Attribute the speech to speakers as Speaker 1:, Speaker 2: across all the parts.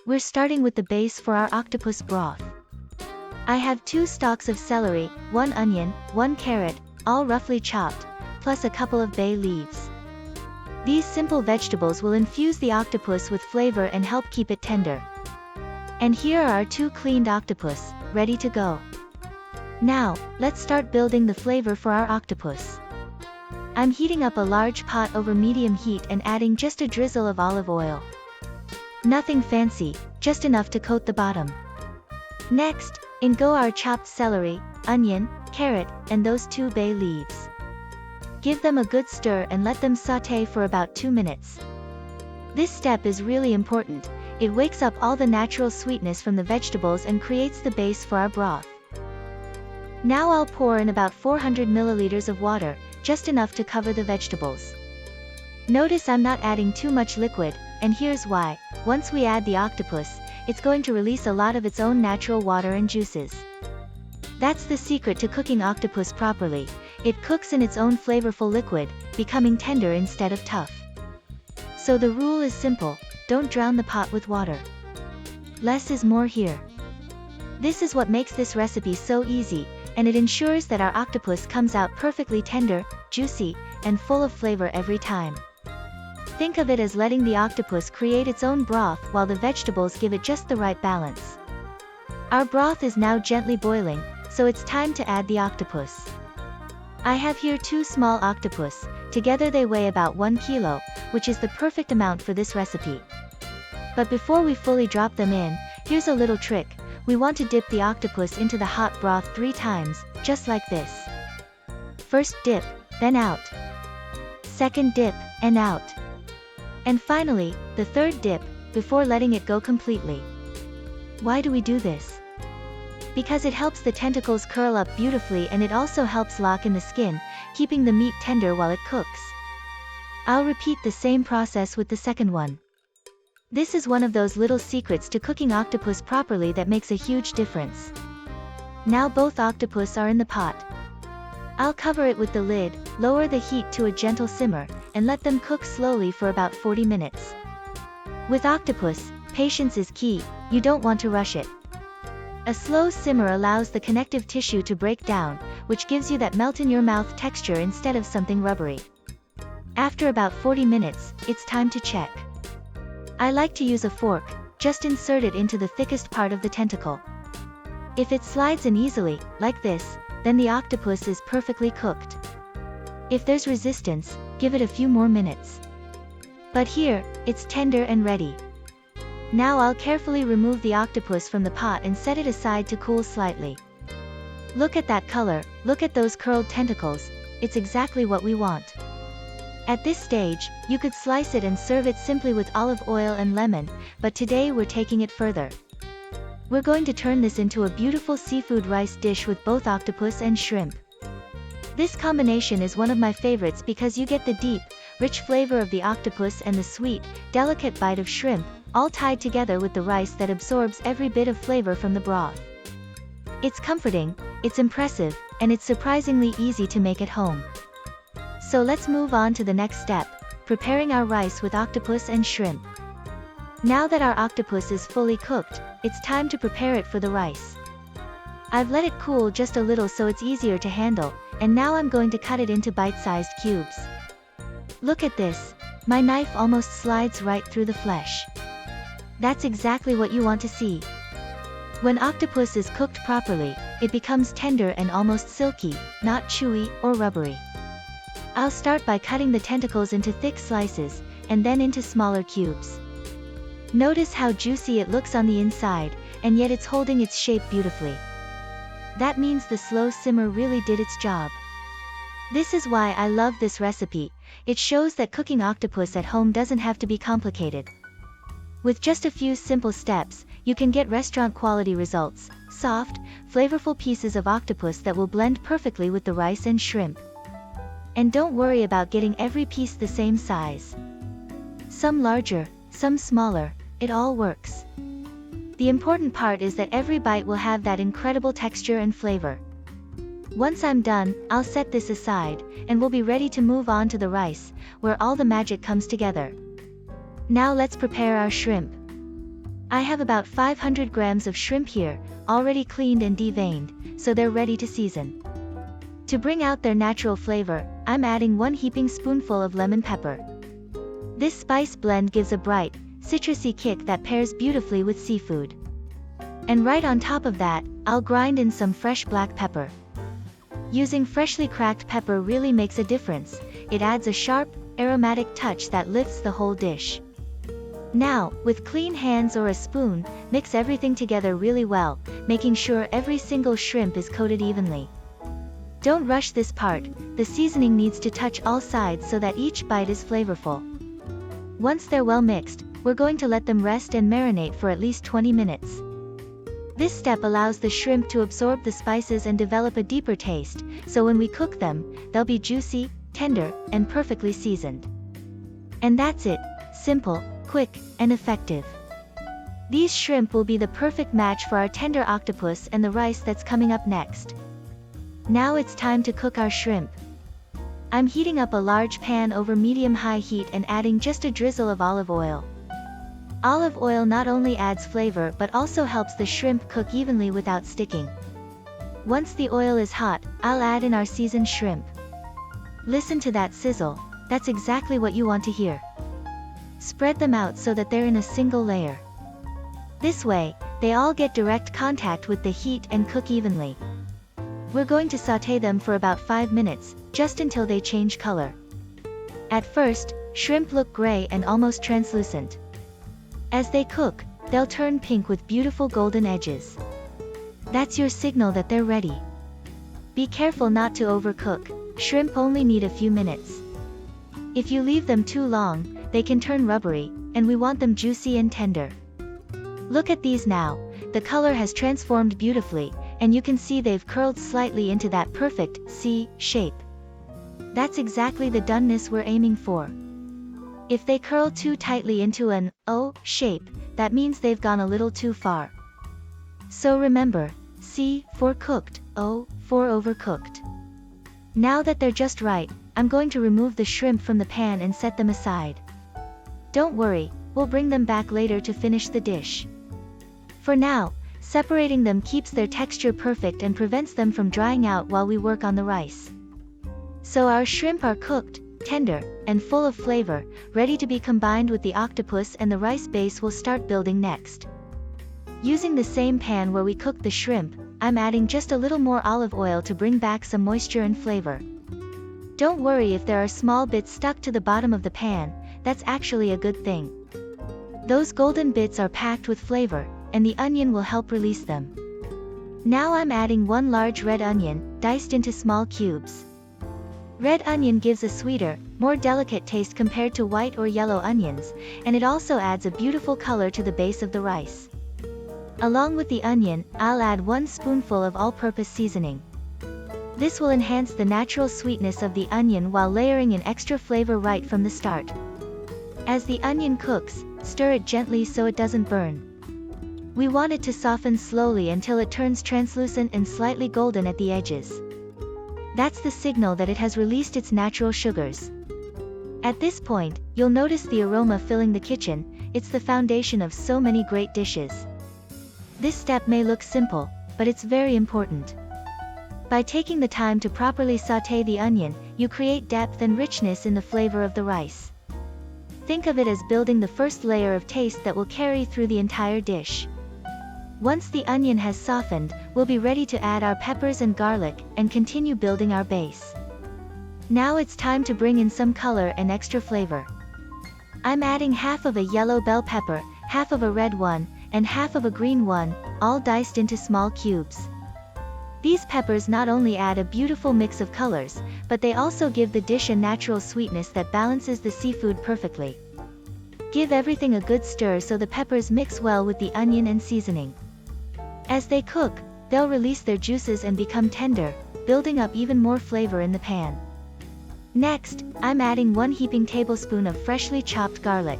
Speaker 1: We're starting with the base for our octopus broth. I have 2 stalks of celery, 1 onion, 1 carrot, all roughly chopped, plus a couple of bay leaves. These simple vegetables will infuse the octopus with flavor and help keep it tender. And here are our 2 cleaned octopus, ready to go. Now, let's start building the flavor for our octopus. I'm heating up a large pot over medium heat and adding just a drizzle of olive oil. Nothing fancy, just enough to coat the bottom. Next, in go our chopped celery, onion, carrot, and those 2 bay leaves. Give them a good stir and let them sauté for about 2 minutes. This step is really important. It wakes up all the natural sweetness from the vegetables and creates the base for our broth. Now I'll pour in about 400 milliliters of water, just enough to cover the vegetables. Notice I'm not adding too much liquid, and here's why. Once we add the octopus, it's going to release a lot of its own natural water and juices. That's the secret to cooking octopus properly. It cooks in its own flavorful liquid, becoming tender instead of tough. So the rule is simple, don't drown the pot with water. Less is more here. This is what makes this recipe so easy, and it ensures that our octopus comes out perfectly tender, juicy, and full of flavor every time. Think of it as letting the octopus create its own broth while the vegetables give it just the right balance. Our broth is now gently boiling, so it's time to add the octopus. I have here 2 small octopus, together they weigh about 1 kilo, which is the perfect amount for this recipe. But before we fully drop them in, here's a little trick. We want to dip the octopus into the hot broth 3 times, just like this. First dip, then out. Second dip, and out. And finally, the 3rd dip, before letting it go completely. Why do we do this? Because it helps the tentacles curl up beautifully and it also helps lock in the skin, keeping the meat tender while it cooks. I'll repeat the same process with the second one. This is one of those little secrets to cooking octopus properly that makes a huge difference. Now both octopus are in the pot. I'll cover it with the lid, lower the heat to a gentle simmer, and let them cook slowly for about 40 minutes. With octopus, patience is key, you don't want to rush it. A slow simmer allows the connective tissue to break down, which gives you that melt-in-your-mouth texture instead of something rubbery. After about 40 minutes, it's time to check. I like to use a fork, just insert it into the thickest part of the tentacle. If it slides in easily, like this, then the octopus is perfectly cooked. If there's resistance, give it a few more minutes. But here, it's tender and ready. Now I'll carefully remove the octopus from the pot and set it aside to cool slightly. Look at that color, look at those curled tentacles, it's exactly what we want. At this stage, you could slice it and serve it simply with olive oil and lemon, but today we're taking it further. We're going to turn this into a beautiful seafood rice dish with both octopus and shrimp. This combination is one of my favorites because you get the deep, rich flavor of the octopus and the sweet, delicate bite of shrimp, all tied together with the rice that absorbs every bit of flavor from the broth. It's comforting, it's impressive, and it's surprisingly easy to make at home. So let's move on to the next step, preparing our rice with octopus and shrimp. Now that our octopus is fully cooked, it's time to prepare it for the rice. I've let it cool just a little so it's easier to handle, and now I'm going to cut it into bite-sized cubes. Look at this, my knife almost slides right through the flesh. That's exactly what you want to see. When octopus is cooked properly, it becomes tender and almost silky, not chewy or rubbery. I'll start by cutting the tentacles into thick slices, and then into smaller cubes. Notice how juicy it looks on the inside, and yet it's holding its shape beautifully. That means the slow simmer really did its job. This is why I love this recipe. It shows that cooking octopus at home doesn't have to be complicated. With just a few simple steps, you can get restaurant-quality results, soft, flavorful pieces of octopus that will blend perfectly with the rice and shrimp. And don't worry about getting every piece the same size. Some larger, some smaller, it all works. The important part is that every bite will have that incredible texture and flavor. Once I'm done, I'll set this aside, and we'll be ready to move on to the rice, where all the magic comes together. Now let's prepare our shrimp. I have about 500 grams of shrimp here, already cleaned and deveined, so they're ready to season. To bring out their natural flavor, I'm adding 1 heaping spoonful of lemon pepper. This spice blend gives a bright, citrusy kick that pairs beautifully with seafood. And right on top of that, I'll grind in some fresh black pepper. Using freshly cracked pepper really makes a difference. It adds a sharp, aromatic touch that lifts the whole dish. Now, with clean hands or a spoon, mix everything together really well, making sure every single shrimp is coated evenly. Don't rush this part, the seasoning needs to touch all sides so that each bite is flavorful. Once they're well mixed, we're going to let them rest and marinate for at least 20 minutes. This step allows the shrimp to absorb the spices and develop a deeper taste, so when we cook them, they'll be juicy, tender, and perfectly seasoned. And that's it, simple, quick, and effective. These shrimp will be the perfect match for our tender octopus and the rice that's coming up next. Now it's time to cook our shrimp. I'm heating up a large pan over medium-high heat and adding just a drizzle of olive oil. Olive oil not only adds flavor but also helps the shrimp cook evenly without sticking. Once the oil is hot, I'll add in our seasoned shrimp. Listen to that sizzle, that's exactly what you want to hear. Spread them out so that they're in a single layer. This way, they all get direct contact with the heat and cook evenly. We're going to sauté them for about 5 minutes, just until they change color. At first, shrimp look gray and almost translucent. As they cook, they'll turn pink with beautiful golden edges. That's your signal that they're ready. Be careful not to overcook, shrimp only need a few minutes. If you leave them too long, they can turn rubbery, and we want them juicy and tender. Look at these now, the color has transformed beautifully, and you can see they've curled slightly into that perfect C shape. That's exactly the doneness we're aiming for. If they curl too tightly into an O shape, that means they've gone a little too far. So remember, C for cooked, O for overcooked. Now that they're just right, I'm going to remove the shrimp from the pan and set them aside. Don't worry, we'll bring them back later to finish the dish. For now, separating them keeps their texture perfect and prevents them from drying out while we work on the rice. So our shrimp are cooked, tender, and full of flavor, ready to be combined with the octopus, and the rice base will start building next. Using the same pan where we cooked the shrimp, I'm adding just a little more olive oil to bring back some moisture and flavor. Don't worry if there are small bits stuck to the bottom of the pan, that's actually a good thing. Those golden bits are packed with flavor, and the onion will help release them. Now I'm adding 1 large red onion, diced into small cubes. Red onion gives a sweeter, more delicate taste compared to white or yellow onions, and it also adds a beautiful color to the base of the rice. Along with the onion, I'll add 1 spoonful of all-purpose seasoning. This will enhance the natural sweetness of the onion while layering in extra flavor right from the start. As the onion cooks, stir it gently so it doesn't burn. We want it to soften slowly until it turns translucent and slightly golden at the edges. That's the signal that it has released its natural sugars. At this point, you'll notice the aroma filling the kitchen. It's the foundation of so many great dishes. This step may look simple, but it's very important. By taking the time to properly sauté the onion, you create depth and richness in the flavor of the rice. Think of it as building the first layer of taste that will carry through the entire dish. Once the onion has softened, we'll be ready to add our peppers and garlic, and continue building our base. Now it's time to bring in some color and extra flavor. I'm adding half of a yellow bell pepper, half of a red one, and half of a green one, all diced into small cubes. These peppers not only add a beautiful mix of colors, but they also give the dish a natural sweetness that balances the seafood perfectly. Give everything a good stir so the peppers mix well with the onion and seasoning. As they cook, they'll release their juices and become tender, building up even more flavor in the pan. Next, I'm adding 1 heaping tablespoon of freshly chopped garlic.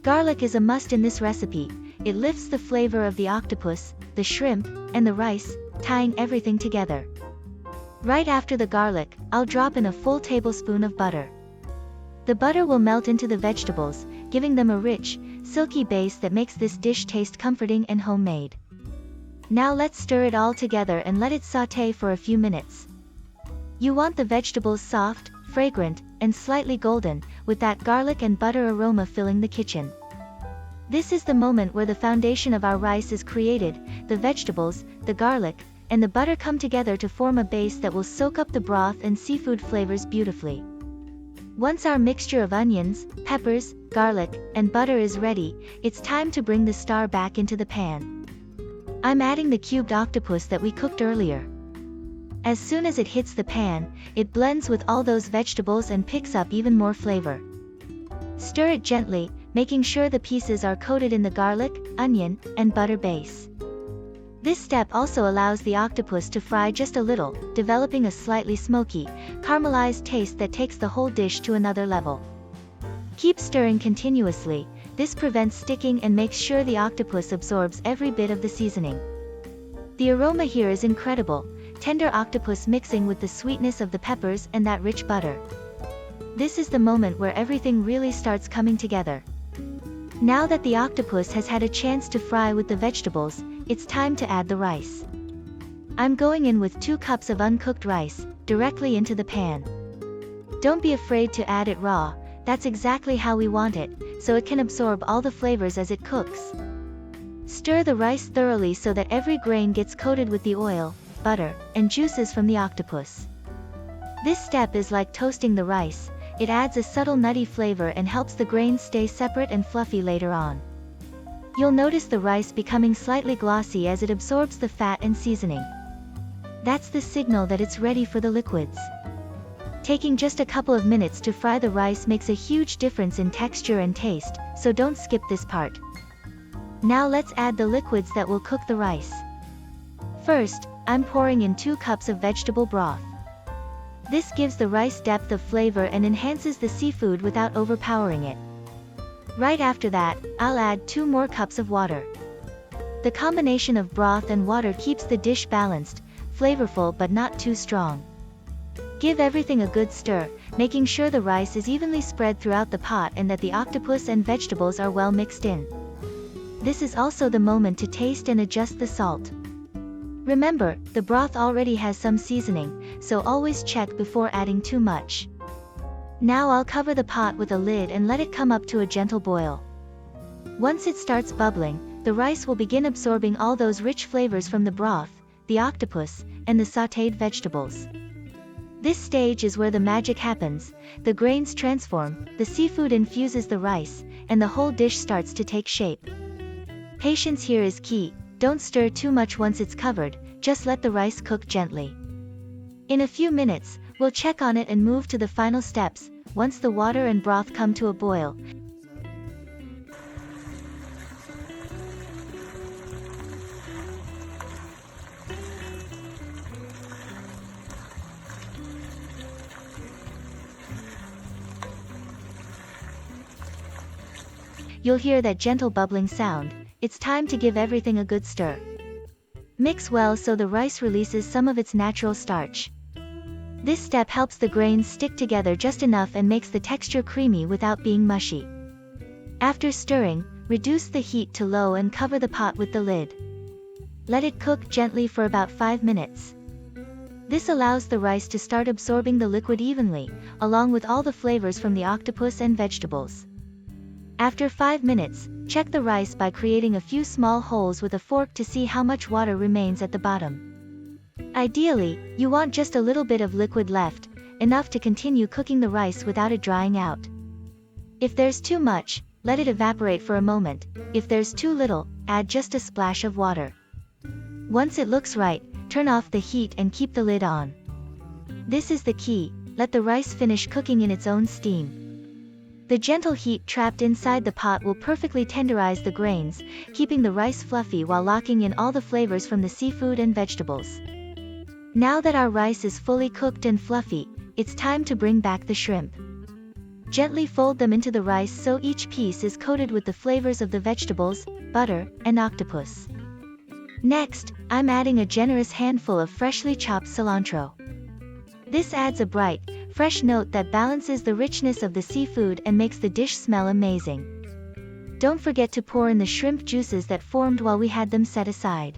Speaker 1: Garlic is a must in this recipe. It lifts the flavor of the octopus, the shrimp, and the rice, tying everything together. Right after the garlic, I'll drop in a full tablespoon of butter. The butter will melt into the vegetables, giving them a rich, silky base that makes this dish taste comforting and homemade. Now let's stir it all together and let it sauté for a few minutes. You want the vegetables soft, fragrant, and slightly golden, with that garlic and butter aroma filling the kitchen. This is the moment where the foundation of our rice is created. The vegetables, the garlic, and the butter come together to form a base that will soak up the broth and seafood flavors beautifully. Once our mixture of onions, peppers, garlic, and butter is ready, it's time to bring the star back into the pan. I'm adding the cubed octopus that we cooked earlier. As soon as it hits the pan, it blends with all those vegetables and picks up even more flavor. Stir it gently, making sure the pieces are coated in the garlic, onion, and butter base. This step also allows the octopus to fry just a little, developing a slightly smoky, caramelized taste that takes the whole dish to another level. Keep stirring continuously. This prevents sticking and makes sure the octopus absorbs every bit of the seasoning. The aroma here is incredible, tender octopus mixing with the sweetness of the peppers and that rich butter. This is the moment where everything really starts coming together. Now that the octopus has had a chance to fry with the vegetables, it's time to add the rice. I'm going in with 2 cups of uncooked rice, directly into the pan. Don't be afraid to add it raw, that's exactly how we want it, so it can absorb all the flavors as it cooks. Stir the rice thoroughly so that every grain gets coated with the oil, butter, and juices from the octopus. This step is like toasting the rice. It adds a subtle nutty flavor and helps the grains stay separate and fluffy later on. You'll notice the rice becoming slightly glossy as it absorbs the fat and seasoning. That's the signal that it's ready for the liquids. Taking just a couple of minutes to fry the rice makes a huge difference in texture and taste, so don't skip this part. Now let's add the liquids that will cook the rice. First, I'm pouring in 2 cups of vegetable broth. This gives the rice depth of flavor and enhances the seafood without overpowering it. Right after that, I'll add 2 more cups of water. The combination of broth and water keeps the dish balanced, flavorful but not too strong. Give everything a good stir, making sure the rice is evenly spread throughout the pot and that the octopus and vegetables are well mixed in. This is also the moment to taste and adjust the salt. Remember, the broth already has some seasoning, so always check before adding too much. Now I'll cover the pot with a lid and let it come up to a gentle boil. Once it starts bubbling, the rice will begin absorbing all those rich flavors from the broth, the octopus, and the sautéed vegetables. This stage is where the magic happens. The grains transform, the seafood infuses the rice, and the whole dish starts to take shape. Patience here is key. Don't stir too much once it's covered, just let the rice cook gently. In a few minutes, we'll check on it and move to the final steps. Once the water and broth come to a boil, you'll hear that gentle bubbling sound. It's time to give everything a good stir. Mix well so the rice releases some of its natural starch. This step helps the grains stick together just enough and makes the texture creamy without being mushy. After stirring, reduce the heat to low and cover the pot with the lid. Let it cook gently for about 5 minutes. This allows the rice to start absorbing the liquid evenly, along with all the flavors from the octopus and vegetables. After 5 minutes, check the rice by creating a few small holes with a fork to see how much water remains at the bottom. Ideally, you want just a little bit of liquid left, enough to continue cooking the rice without it drying out. If there's too much, let it evaporate for a moment. If there's too little, add just a splash of water. Once it looks right, turn off the heat and keep the lid on. This is the key. Let the rice finish cooking in its own steam. The gentle heat trapped inside the pot will perfectly tenderize the grains, keeping the rice fluffy while locking in all the flavors from the seafood and vegetables. Now that our rice is fully cooked and fluffy, it's time to bring back the shrimp. Gently fold them into the rice so each piece is coated with the flavors of the vegetables, butter, and octopus. Next, I'm adding a generous handful of freshly chopped cilantro. This adds a bright, fresh note that balances the richness of the seafood and makes the dish smell amazing. Don't forget to pour in the shrimp juices that formed while we had them set aside.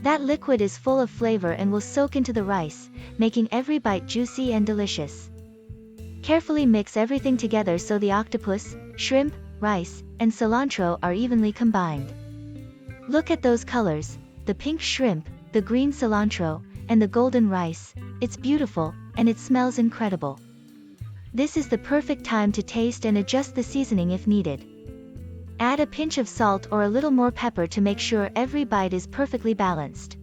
Speaker 1: That liquid is full of flavor and will soak into the rice, making every bite juicy and delicious. Carefully mix everything together so the octopus, shrimp, rice, and cilantro are evenly combined. Look at those colors, the pink shrimp, the green cilantro, and the golden rice. It's beautiful, and it smells incredible. This is the perfect time to taste and adjust the seasoning if needed. Add a pinch of salt or a little more pepper to make sure every bite is perfectly balanced.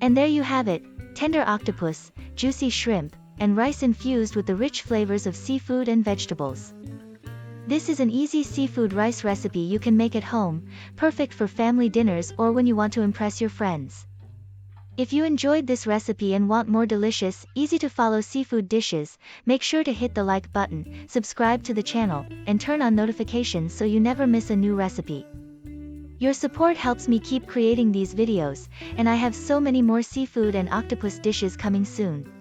Speaker 1: And there you have it, tender octopus, juicy shrimp, and rice infused with the rich flavors of seafood and vegetables. This is an easy seafood rice recipe you can make at home, perfect for family dinners or when you want to impress your friends. If you enjoyed this recipe and want more delicious, easy-to-follow seafood dishes, make sure to hit the like button, subscribe to the channel, and turn on notifications so you never miss a new recipe. Your support helps me keep creating these videos, and I have so many more seafood and octopus dishes coming soon.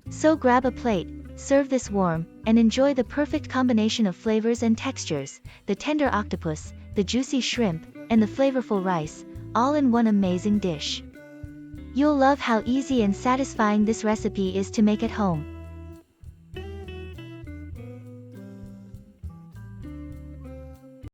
Speaker 1: So grab a plate, serve this warm, and enjoy the perfect combination of flavors and textures, the tender octopus, the juicy shrimp, and the flavorful rice, all in one amazing dish. You'll love how easy and satisfying this recipe is to make at home.